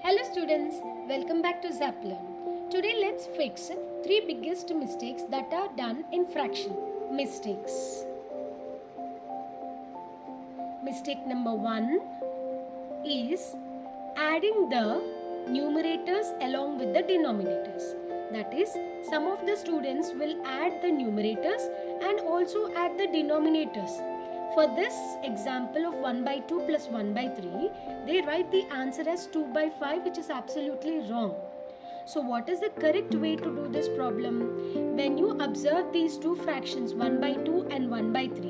Hello students, welcome back to Zaplearn. Today let's fix 3 biggest mistakes that are done in fraction. Mistakes. Mistake number 1 is adding the numerators along with the denominators. That is, some of the students will add the numerators and also add the denominators. For this example of 1 by 2 plus 1 by 3, they write the answer as 2 by 5, which is absolutely wrong. So what is the correct way to do this problem? When you observe these two fractions 1 by 2 and 1 by 3,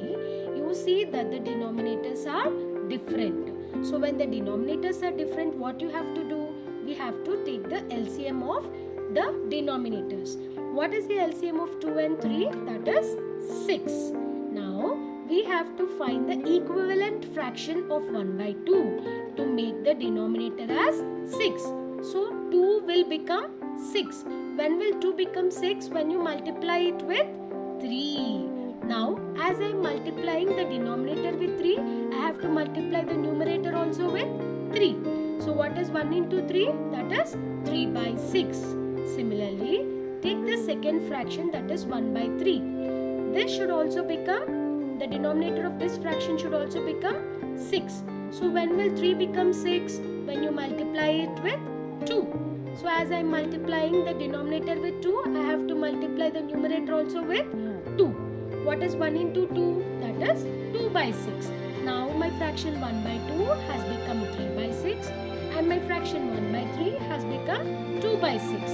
you see that the denominators are different. So when the denominators are different, what you have to do? We have to take the LCM of the denominators. What is the LCM of 2 and 3? That is 6. Now we have to find the equivalent fraction of 1 by 2 to make the denominator as 6. So 2 will become 6. When will 2 become 6? When you multiply it with 3. Now as I am multiplying the denominator with 3, I have to multiply the numerator also with 3. So what is 1 into 3? That is 3 by 6. Similarly, take the second fraction, that is 1 by 3. This should also become, the denominator of this fraction should also become 6. So when will 3 become 6? When you multiply it with 2. So as I am multiplying the denominator with 2, I have to multiply the numerator also with 2. What is 1 into 2? That is 2 by 6. Now my fraction 1 by 2 has become 3 by 6 and my fraction 1 by 3 has become 2 by 6.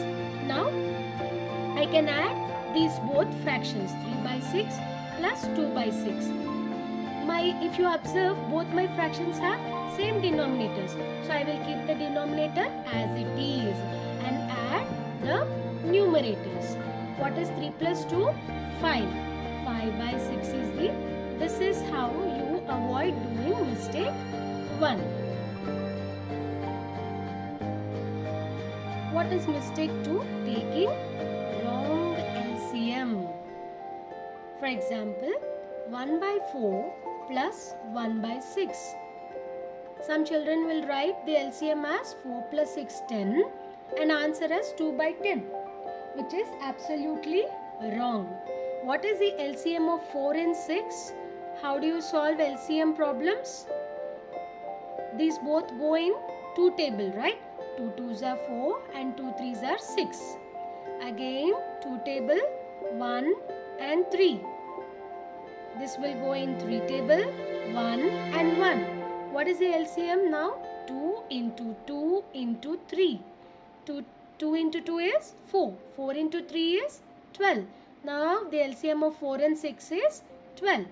Now I can add these both fractions, 3 by 6 plus 2 by 6. If you observe, both my fractions have same denominators. So I will keep the denominator as it is and add the numerators. What is 3 plus 2? 5. 5 by 6 is the, this is how you avoid doing mistake 1. What is mistake 2? Taking wrong LCM. For example, 1 by 4 plus 1 by 6. Some children will write the LCM as 4 plus 6, 10 and answer as 2 by 10, which is absolutely wrong. What is the LCM of 4 and 6? How do you solve LCM problems? These both go in 2 table, right? 2 2s are 4 and 2 3s are 6. Again 2 table, 1 and 3. This will go in 3 table, 1 and 1. What is the LCM now? 2 into 2 into 3. 2 into 2 is 4. 4 into 3 is 12. Now the LCM of 4 and 6 is 12.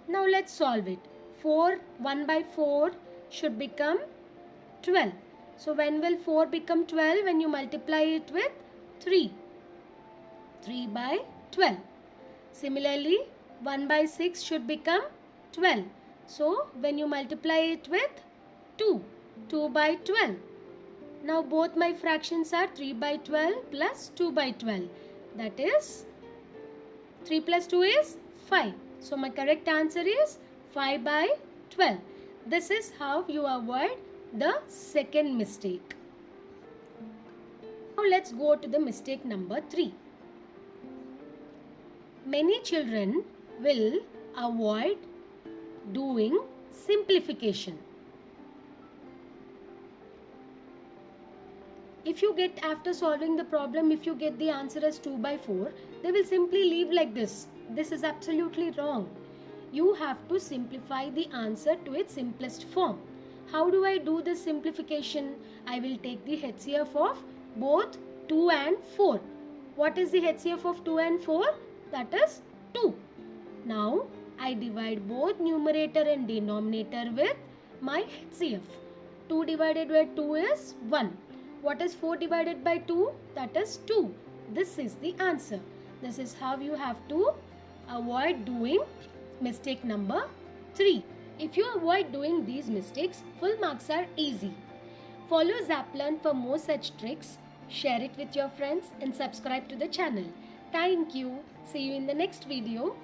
Now let's solve it. 1 by 4 should become 12. So when will 4 become 12? When you multiply it with 3. 3 by 12. Similarly, 1 by 6 should become 12. So when you multiply it with 2. 2 by 12. Now both my fractions are 3 by 12 plus 2 by 12. That is 3 plus 2 is 5. So my correct answer is 5 by 12. This is how you avoid the second mistake. Now let's go to the mistake number 3. Many children will avoid doing simplification. If you get, after solving the problem, if you get the answer as 2 by 4, they will simply leave like this. This is absolutely wrong. You have to simplify the answer to its simplest form. How do I do this simplification? I will take the HCF of both 2 and 4. What is the HCF of 2 and 4? That is 2. Now I divide both numerator and denominator with my HCF. 2 divided by 2 is 1. What is 4 divided by 2? That is 2. This is the answer. This is how you have to avoid doing mistake number 3. If you avoid doing these mistakes, full marks are easy. Follow Zaplearn for more such tricks. Share it with your friends and subscribe to the channel. Thank you. See you in the next video.